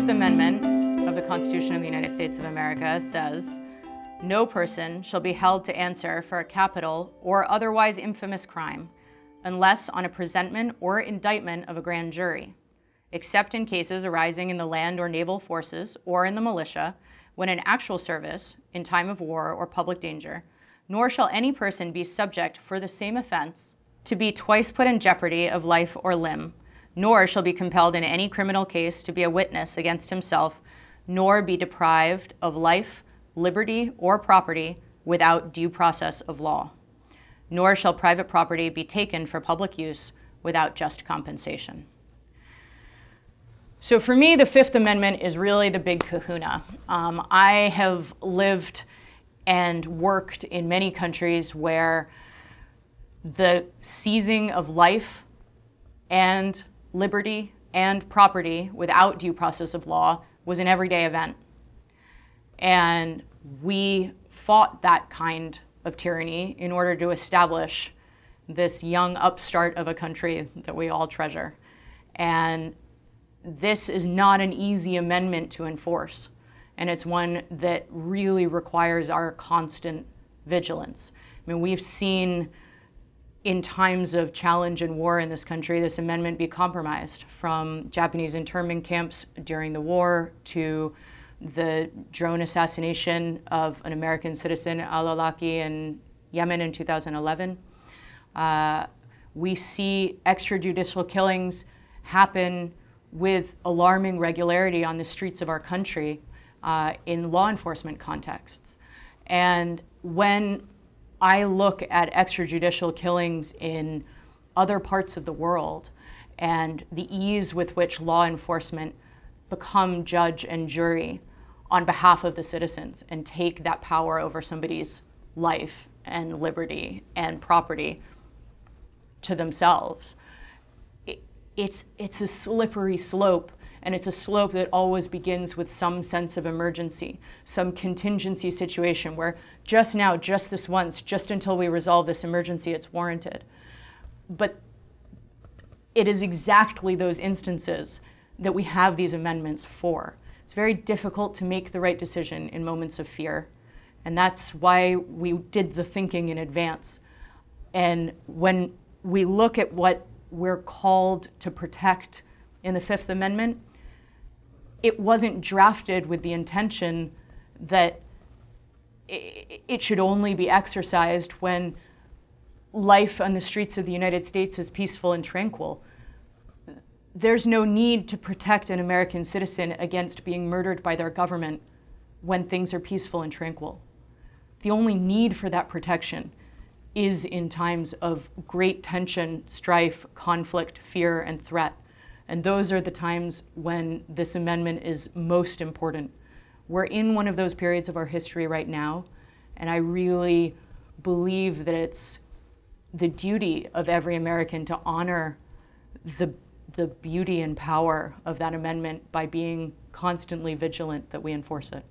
Fifth Amendment of the Constitution of the United States of America says, "No person shall be held to answer for a capital or otherwise infamous crime, unless on a presentment or indictment of a grand jury, except in cases arising in the land or naval forces or in the militia, when in actual service, in time of war or public danger, nor shall any person be subject for the same offense to be twice put in jeopardy of life or limb, nor shall be compelled in any criminal case to be a witness against himself, nor be deprived of life, liberty, or property without due process of law. Nor shall private property be taken for public use without just compensation." So for me, the Fifth Amendment is really the big kahuna. I have lived and worked in many countries where the seizing of life and liberty and property without due process of law was an everyday event. And we fought that kind of tyranny in order to establish this young upstart of a country that we all treasure. And this is not an easy amendment to enforce. And it's one that really requires our constant vigilance. I mean, we've seen in times of challenge and war in this country, this amendment be compromised, from Japanese internment camps during the war to the drone assassination of an American citizen, al-Awlaki, in Yemen in 2011. We see extrajudicial killings happen with alarming regularity on the streets of our country in law enforcement contexts. And when I look at extrajudicial killings in other parts of the world and the ease with which law enforcement become judge and jury on behalf of the citizens and take that power over somebody's life and liberty and property to themselves, it's a slippery slope. And it's a slope that always begins with some sense of emergency, some contingency situation where just now, just this once, just until we resolve this emergency, it's warranted. But it is exactly those instances that we have these amendments for. It's very difficult to make the right decision in moments of fear. And that's why we did the thinking in advance. And when we look at what we're called to protect in the Fifth Amendment, it wasn't drafted with the intention that it should only be exercised when life on the streets of the United States is peaceful and tranquil. There's no need to protect an American citizen against being murdered by their government when things are peaceful and tranquil. The only need for that protection is in times of great tension, strife, conflict, fear, and threat. And those are the times when this amendment is most important. We're in one of those periods of our history right now, and I really believe that it's the duty of every American to honor the beauty and power of that amendment by being constantly vigilant that we enforce it.